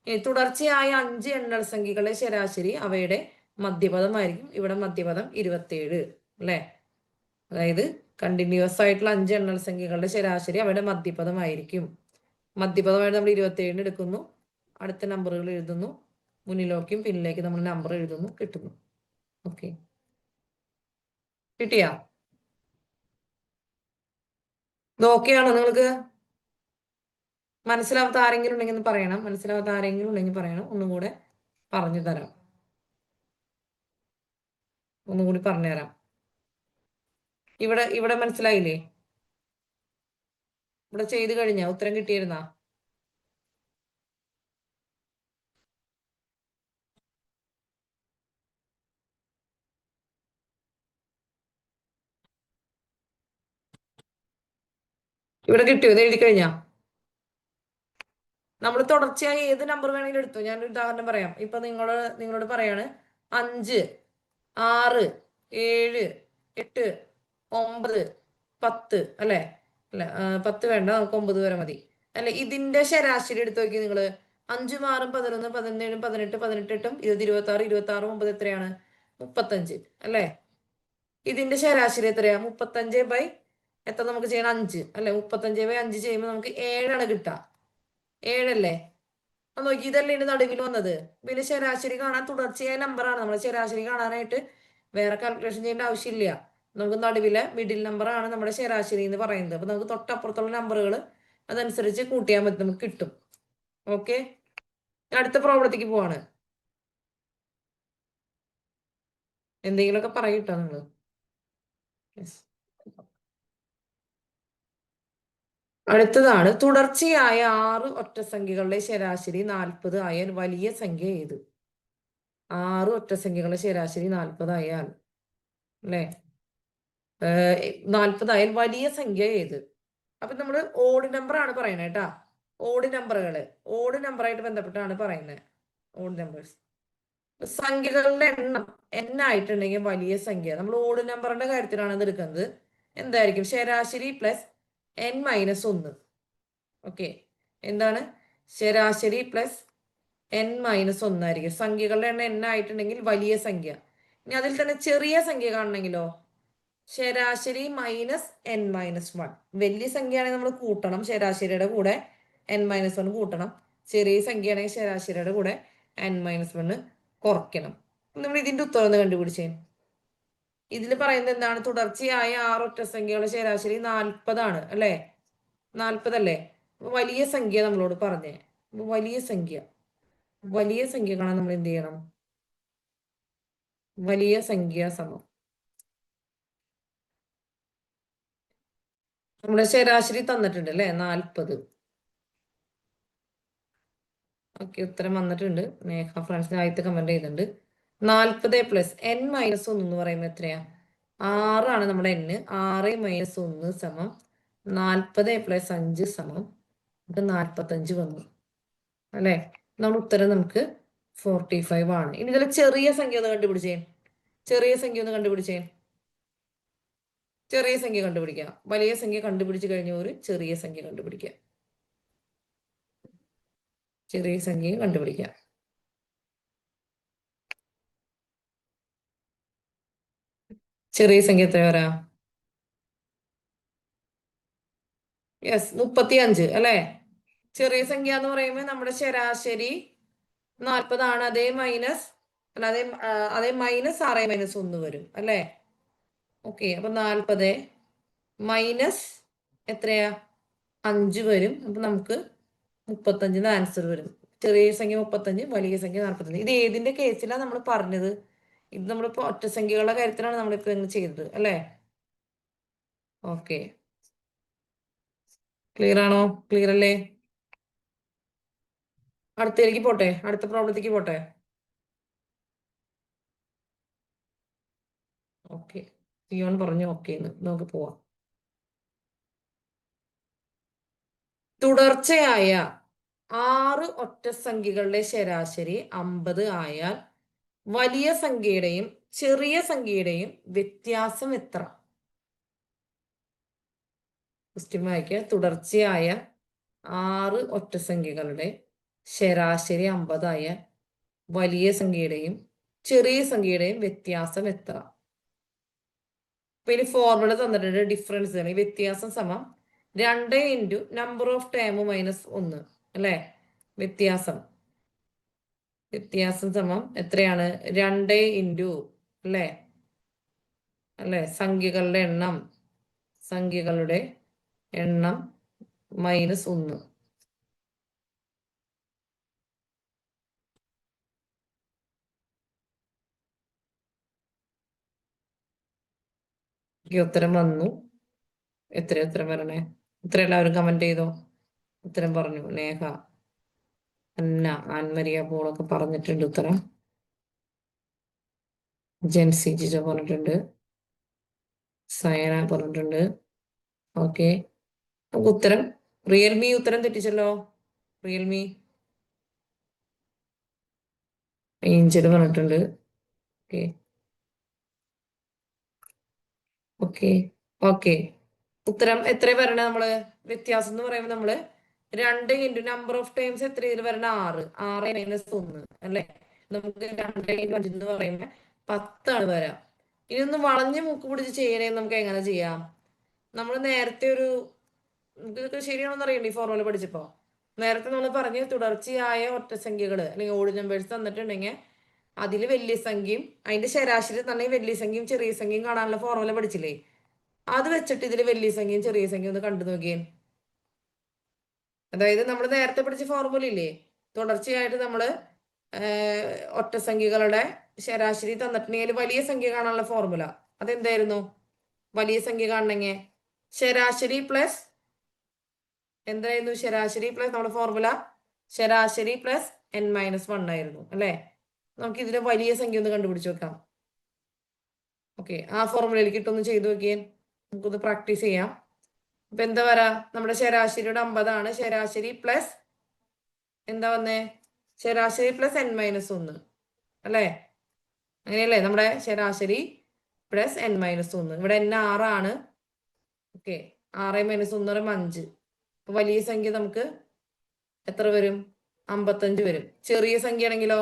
ഇനി തുടർച്ചയായ 5 എണ്ണൽ സംഖ്യകളുടെ ശരാശരി അവയുടെ മധ്യപദമായിരിക്കും. ഇവിടെ മധ്യപദം 27 അല്ലെ? അതായത് കണ്ടിന്യൂസ് ആയിട്ടുള്ള 5 എണ്ണൽ സംഖ്യകളുടെ ശരാശരി അവയുടെ മധ്യപദമായിരിക്കും. മധ്യപദമായിട്ട് നമ്മൾ 27 എടുക്കുന്നു. അടുത്ത നമ്പറുകൾ എഴുതുന്നു. മുന്നിലേക്കും പിന്നിലേക്കും നമ്മൾ നമ്പർ എഴുതുന്നു, കിട്ടുന്നു. ഓക്കെ. കിട്ടിയാ? ഇത് ഓക്കെയാണോ നിങ്ങൾക്ക്? മനസ്സിലാവാത്ത ആരെങ്കിലും ഉണ്ടെങ്കിൽ പറയണം. മനസ്സിലാവാത്ത ആരെങ്കിലും ഉണ്ടെങ്കിൽ പറയണം. ഒന്നും കൂടെ പറഞ്ഞു തരാം. ഒന്നുകൂടി പറഞ്ഞുതരാം. ഇവിടെ മനസ്സിലായില്ലേ? ഇവിടെ ചെയ്ത് കഴിഞ്ഞാ ഉത്തരം കിട്ടിയിരുന്നാ? ഇവിടെ കിട്ടിയോ? ഇത് എഴുതി കഴിഞ്ഞാ? നമ്മൾ തുടർച്ചയായി ഏത് നമ്പർ വേണമെങ്കിലും എടുത്തു. ഞാനൊരു ഉദാഹരണം പറയാം. ഇപ്പൊ നിങ്ങളോട് പറയാണ് 5, 6, 7, 8, 9, 10 അല്ലെ? അല്ല 10 വേണ്ട, നമുക്ക് 9 വരെ മതി അല്ലെ? ഇതിന്റെ ശരാശരി എടുത്തു നോക്കി നിങ്ങള്. 5, 6, 11, 17, 18, 18, 8, 20, 26, 26, 9 എത്രയാണ്? 35 അല്ലെ? ഇതിന്റെ ശരാശരി എത്രയാ? 35 എത്ര നമുക്ക് ചെയ്യണം? 5 അല്ലെ? 35/5 ചെയ്യുമ്പോൾ നമുക്ക് 7 കിട്ടുക. 7 അപ്പൊ നോക്കി, ഇതല്ലേ ഇതിന്റെ നടുവിൽ വന്നത്. പിന്നെ ശരാശരി കാണാൻ തുടർച്ചയായ നമ്പറാണ്. നമ്മൾ ശരാശരി കാണാനായിട്ട് വേറെ കാൽക്കുലേഷൻ ചെയ്യേണ്ട ആവശ്യമില്ല. നമുക്ക് നടുവിലെ മിഡിൽ നമ്പറാണ് നമ്മുടെ ശരാശരി എന്ന് പറയുന്നത്. അപ്പൊ നമുക്ക് തൊട്ടപ്പുറത്തുള്ള നമ്പറുകൾ അതനുസരിച്ച് കൂട്ടിയാൽ മതി, നമുക്ക് കിട്ടും. ഓക്കെ. അടുത്ത പ്രോബ്ലത്തേക്ക് പോവാണ്. എന്തെങ്കിലുമൊക്കെ പറയൂട്ടോ നിങ്ങൾ. അടുത്തതാണ്, തുടർച്ചയായ 6 ഒറ്റസംഖ്യകളുടെ ശരാശരി 40 ആയാൽ വലിയ സംഖ്യ ഏത്? 6 ഒറ്റസംഖ്യകളുടെ ശരാശരി 40 ആയാൽ അല്ലെ? 40 ആയാൽ വലിയ സംഖ്യ ഏത്? അപ്പൊ നമ്മള് ഓഡ് നമ്പർ ആണ് പറയുന്നത് കേട്ടാ. ഓഡ് നമ്പറായിട്ട് ബന്ധപ്പെട്ടാണ് പറയുന്നത്. Odd numbers. സംഖ്യകളുടെ എണ്ണം n ആയിട്ടുണ്ടെങ്കിൽ വലിയ സംഖ്യ. നമ്മൾ ഓഡ് നമ്പറിന്റെ കാര്യത്തിലാണ് ഇത് എടുക്കുന്നത്. എന്തായിരിക്കും? ശരാശരി പ്ലസ് n-1. ഓക്കെ. എന്താണ്? ശരാശരി പ്ലസ് n-1 ആയിരിക്കും. സംഖ്യകളുടെ എണ്ണം n ആയിട്ടുണ്ടെങ്കിൽ വലിയ സംഖ്യ. ഇനി അതിൽ തന്നെ ചെറിയ സംഖ്യ കാണണമെങ്കിലോ ശരാശരി -n-1. വലിയ സംഖ്യയാണെങ്കിൽ നമ്മൾ കൂട്ടണം, ശരാശരിയുടെ കൂടെ n-1 കൂട്ടണം. ചെറിയ സംഖ്യയാണെങ്കിൽ ശരാശരിയുടെ കൂടെ n-1 കുറയ്ക്കണം. നമ്മൾ ഇതിന്റെ ഉത്തരം ഒന്ന് കണ്ടുപിടിച്ചേ. ഇതിൽ പറയുന്നത് എന്താണ്? തുടർച്ചയായ 6 ഒറ്റസംഖ്യകളുടെ ശരാശരി 40 അല്ലെ? 40 അല്ലേ? വലിയ സംഖ്യ നമ്മളോട് പറഞ്ഞേ. വലിയ സംഖ്യ വലിയ സംഖ്യ കാണാൻ നമ്മൾ എന്ത് ചെയ്യണം? വലിയ സംഖ്യ സമം നമ്മുടെ ശരാശരി തന്നിട്ടുണ്ട് അല്ലെ, 40. ഓക്കെ, ഉത്തരം വന്നിട്ടുണ്ട്. മേഘ ഫ്രാൻസിന് ആദ്യത്തെ കമന്റ് ചെയ്യുന്നുണ്ട്. 40 പ്ലസ് n മൈനസ് 1 എന്ന് പറയുമ്പോൾ എത്രയാ? 6 നമ്മുടെ n. 6 മൈനസ് 1 സമം 40 പ്ലസ് 5 സമം 45 വന്നു അല്ലെ. നമ്മുടെ ഉത്തരം നമുക്ക് 45 ആണ്. ഇനി ഇതിലെ ചെറിയ സംഖ്യ ഒന്ന് കണ്ടുപിടിച്ചേ. ചെറിയ സംഖ്യ ഒന്ന് കണ്ടുപിടിച്ചേ. ചെറിയ സംഖ്യ കണ്ടുപിടിക്കാം. വലിയ സംഖ്യ കണ്ടുപിടിച്ച് കഴിഞ്ഞ ഒരു ചെറിയ സംഖ്യ കണ്ടുപിടിക്കാം. ചെറിയ സംഖ്യ കണ്ടുപിടിക്കാം. ചെറിയ സംഖ്യ എത്ര വരാ? യെസ്, 35 അല്ലെ. ചെറിയ സംഖ്യ എന്ന് പറയുമ്പോൾ നമ്മുടെ ശരാശരി 40 ആണ്. അതേ മൈനസ് അല്ല അതേ മൈനസ് 6 മൈനസ് 1 വരും അല്ലെ. ഓക്കെ, അപ്പൊ 40 മൈനസ് എത്രയാ? 5 വരും. അപ്പൊ നമുക്ക് 35 ആൻസർ വരും. ചെറിയ സംഖ്യ 35, വലിയ സംഖ്യ 45. ഇത് ഏതിന്റെ കേസിലാണ് നമ്മൾ പറഞ്ഞത്? ഇത് നമ്മളിപ്പോ ഒറ്റ സംഖ്യകളുടെ കാര്യത്തിലാണ് നമ്മളിപ്പോ ഇങ്ങനെ ചെയ്തത് അല്ലെ. ഓക്കെ, ക്ലിയർ ആണോ? ക്ലിയർ അല്ലേ? അടുത്തേക്ക് പോട്ടെ, അടുത്ത പ്രോബ്ലത്തേക്ക് പോട്ടെ. ഓക്കെ, സിയോൺ പറഞ്ഞു ഓക്കെ എന്ന്. നമുക്ക് പോവാം. തുടർച്ചയായ 6 ഒറ്റ സംഖ്യകളുടെ ശരാശരി 50 ആയാൽ വലിയ സംഖ്യയുടെയും ചെറിയ സംഖ്യയുടെയും വ്യത്യാസം എത്ര? ക്വസ്റ്റ്യൻ വായിക്കുക. തുടർച്ചയായ 6 ഒറ്റ സംഖ്യകളുടെ ശരാശരി 50 ആയാൽ വലിയ സംഖ്യയുടെയും ചെറിയ സംഖ്യയുടെയും വ്യത്യാസം എത്ര? പിന്നെ ഫോർമുല തന്നിട്ടുണ്ട്. ഡിഫറൻസ് വ്യത്യാസം സമം 2 into number of term minus 1 അല്ലെ. വ്യത്യാസം സമം എത്രയാണ്? 2 ഇൻറ്റു അല്ലെ സംഖ്യകളുടെ എണ്ണം മൈനസ് 1. ഉത്തരം വന്നു. ഉത്തരം വരണേ. ഉത്തരം എല്ലാവരും കമന്റ് ചെയ്തോ. ഉത്തരം പറഞ്ഞു. നേഹ, അന്ന, ആൻമരിയ പോളൊക്കെ പറഞ്ഞിട്ടുണ്ട് ഉത്തരം. ജെൻസി ജിജോ പറഞ്ഞിട്ടുണ്ട്. സയന പറഞ്ഞിട്ടുണ്ട്. ഓക്കെ, നമുക്ക് ഉത്തരം റിയൽമി ഉത്തരം തെറ്റിച്ചല്ലോ. റിയൽമി ഏഞ്ചൽ പറഞ്ഞിട്ടുണ്ട്. ഓക്കെ ഓക്കെ ഓക്കെ, ഉത്തരം എത്ര വരണ? നമ്മള് വ്യത്യാസം എന്ന് പറയുമ്പോൾ നമ്മള് 2 ഇൻറ്റു നമ്പർ ഓഫ് ടൈംസ് എത്ര ഇതിൽ വരണ? 6 മൈനസ് 1 അല്ലെ. നമുക്ക് 2 ഇൻറ്റു 5 എന്ന് പറയുമ്പോൾ 10 വരാം. ഇതൊന്ന് വളഞ്ഞ് മൂക്ക് പിടിച്ച് ചെയ്യണേ നമുക്ക് എങ്ങനെ ചെയ്യാം? നമ്മൾ നേരത്തെ ഇതൊക്കെ ശരിയാണെന്ന് അറിയണ്ടേ ഈ ഫോർമുല പഠിച്ചപ്പോ? നേരത്തെ നമ്മൾ പറഞ്ഞ് തുടർച്ചയായ ഒറ്റസംഖ്യകള് അല്ലെങ്കിൽ ഓഡ് നമ്പേഴ്സ് തന്നിട്ടുണ്ടെങ്കിൽ അതിൽ വലിയ സംഖ്യയും അതിന്റെ ശരാശരി തന്നെ വലിയ സംഖ്യയും ചെറിയ സംഖ്യയും കാണാനുള്ള ഫോർമുല പഠിച്ചില്ലേ? അത് വെച്ചിട്ട് ഇതിൽ വലിയ സംഖ്യയും ചെറിയ സംഖ്യയും ഒന്ന് കണ്ടു നോക്കിയേ. അതായത് നമ്മൾ നേരത്തെ പഠിച്ച ഫോർമുല ഇല്ലേ, തുടർച്ചയായിട്ട് നമ്മള് ഒറ്റ സംഖ്യകളുടെ ശരാശരി തന്നിട്ടുണ്ടെങ്കിൽ വലിയ സംഖ്യ കാണാനുള്ള ഫോർമുല അതെന്തായിരുന്നു? വലിയ സംഖ്യ കാണണമെങ്കിൽ ശരാശരി പ്ലസ് എന്തായിരുന്നു? ശരാശരി പ്ലസ് നമ്മുടെ ഫോർമുല ശരാശരി പ്ലസ് n-1 ആയിരുന്നു അല്ലെ. നമുക്ക് ഇതിലെ വലിയ സംഖ്യ ഒന്ന് കണ്ടുപിടിച്ച് വെക്കാം. ഓക്കെ, ആ ഫോർമുലയിലേക്ക് ഇട്ടൊന്ന് ചെയ്തു നോക്കിയേ. നമുക്കൊന്ന് പ്രാക്ടീസ് ചെയ്യാം. അപ്പൊ എന്താ പറയാ? നമ്മുടെ ശരാശരിയുടെ 50 ആണ്. ശരാശരി പ്ലസ് എന്താ വന്നേ? ശരാശരി പ്ലസ് n-1 അല്ലെ. അങ്ങനെയല്ലേ നമ്മുടെ ശരാശരി പ്ലസ് n-1. ഇവിടെ n 6 ആണ്. ഓക്കെ, 6 മൈനസ് 1 പറയുമ്പോൾ 5. അപ്പൊ വലിയ സംഖ്യ നമുക്ക് എത്ര വരും? 55 വരും. ചെറിയ സംഖ്യ ആണെങ്കിലോ?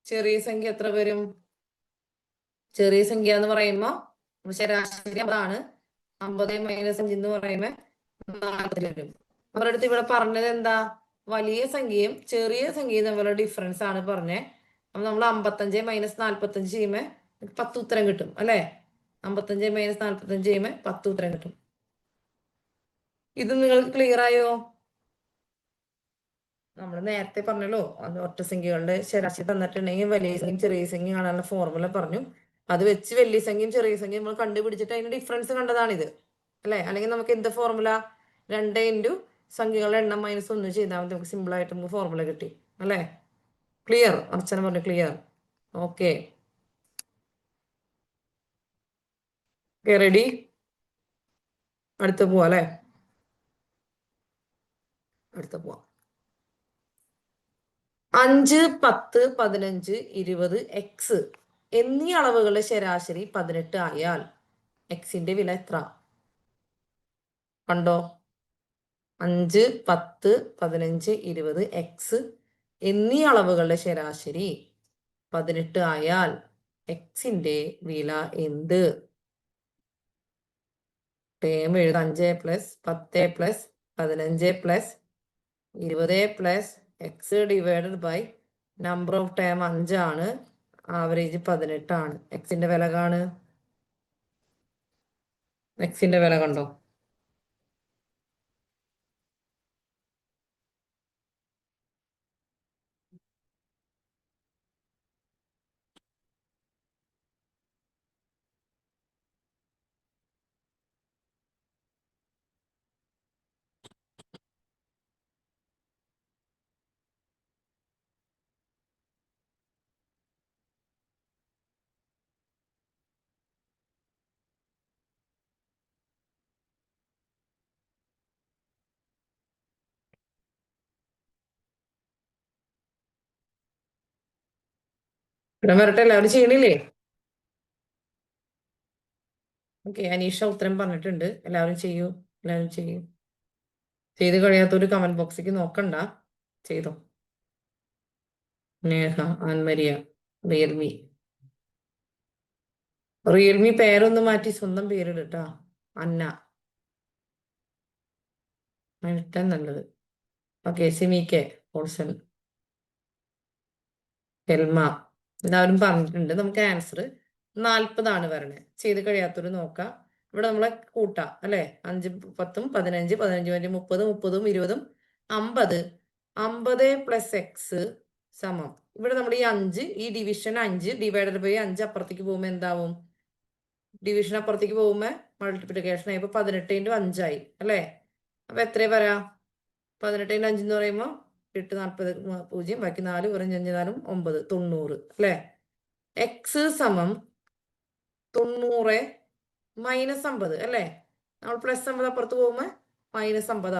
ചെറിയ സംഖ്യ എത്ര വരും? ചെറിയ സംഖ്യ എന്ന് പറയുമ്പോ ശരാശരി 50 50 മൈനസ് 5 എന്ന് പറയുമ്പോ 40 വരും. അവരുടെ അടുത്ത് ഇവിടെ പറഞ്ഞത് എന്താ? വലിയ സംഖ്യയും ചെറിയ സംഖ്യയും തമ്മിലുള്ള ഡിഫറൻസ് ആണ് പറഞ്ഞേ. അപ്പൊ നമ്മൾ 55 മൈനസ് 45 ചെയ്യുമ്പോ 10 ഉത്തരം കിട്ടും അല്ലെ. 55 മൈനസ് 45 ചെയ്യുമ്പോ 10 ഉത്തരം കിട്ടും. ഇത് നിങ്ങൾക്ക് ക്ലിയർ ആയോ? നമ്മൾ നേരത്തെ പറഞ്ഞല്ലോ, ഒറ്റ സംഖ്യകളുടെ ശരാശരി തന്നിട്ടുണ്ടെങ്കിൽ വലിയ സംഖ്യയും ചെറിയ സംഖ്യയും കാണാനുള്ള ഫോർമുല പറഞ്ഞു. അത് വെച്ച് വലിയ സംഖ്യയും ചെറിയ സംഖ്യയും നമ്മൾ കണ്ടുപിടിച്ചിട്ട് അതിന്റെ ഡിഫറൻസ് കണ്ടതാണിത്, അല്ലെ? അല്ലെങ്കിൽ നമുക്ക് എന്ത് ഫോർമുല, 2 ഇൻറ്റു സംഖ്യകളുടെ എണ്ണം -1 ചെയ്താൽ മതി, നമുക്ക് സിമ്പിൾ ആയിട്ട് നമുക്ക് ഫോർമുല കിട്ടി, അല്ലെ? ക്ലിയർ? അർച്ചന പറഞ്ഞു ക്ലിയർ. Okay, ready? അടുത്ത പോവാ അല്ലെ? അടുത്ത പോവാം. 5, 10, 15, 20, x എന്നീ അളവുകളുടെ ശരാശരി 18 ആയാൽ എക്സിന്റെ വില എത്ര? കണ്ടോ? 5, 10, 15, 20, x എന്നീ അളവുകളുടെ ശരാശരി 18 ആയാൽ എക്സിന്റെ വില എന്ത്? ടേം എഴുത 5 plus 10 plus 15 plus 20 plus x divided by number of term 5 ആണ്, ആവറേജ് 18 ആണ്. എക്സിന്റെ വില കാണ്. എക്സിന്റെ വില കണ്ടോ? ഉത്തരം വരട്ടെ? എല്ലാവരും ചെയ്യണില്ലേ? ഓക്കെ, അനീഷ ഉത്തരം പറഞ്ഞിട്ടുണ്ട്. എല്ലാവരും ചെയ്യൂ, എല്ലാവരും ചെയ്യൂ. ചെയ്ത് കഴിയാത്തൊരു കമന്റ് ബോക്സിലേക്ക് നോക്കണ്ട, ചെയ്തോ. നേഹ, ആൻമരിയ, റിയൽമി. റിയൽമി പേരൊന്ന് മാറ്റി സ്വന്തം പേരിട്ടാ. അന്ന, ഏറ്റവും നല്ലത്. ഓക്കെ, സിമിക്കെ, ഹോൾസൺ, ഹെൽമ, എല്ലാവരും പറഞ്ഞിട്ടുണ്ട്. നമുക്ക് ആൻസർ 40 വരണേ. ചെയ്ത് കഴിയാത്തൊരു നോക്കാം. ഇവിടെ നമ്മളെ കൂട്ടാം അല്ലെ? 5, 10, 15, 15, 30, 30, 20, 50. 50 പ്ലസ് എക്സ് സമം. ഇവിടെ നമ്മൾ ഈ 5, ഈ ഡിവിഷൻ 5 ഡിവൈഡഡ് ബൈ 5 അപ്പുറത്തേക്ക് പോകുമ്പോ എന്താവും? ഡിവിഷൻ അപ്പുറത്തേക്ക് പോകുമ്പോ മൾട്ടിപ്ലിക്കേഷൻ ആയി. ഇപ്പൊ 18 ഇൻറ്റു 5 ആയി അല്ലെ? അപ്പൊ എത്രയാ വരാ? 18 ഇൻറ്റു 5 എന്ന് പറയുമ്പോ 8, 40, 0, ബാക്കി 4, വെറും 5, 4, 9, 90 അല്ലെ? എക്സ് സമം 90 മൈനസ് 50 അല്ലെ? നമ്മൾ പ്ലസ് 50 അപ്പുറത്ത് പോകുമ്പോ -50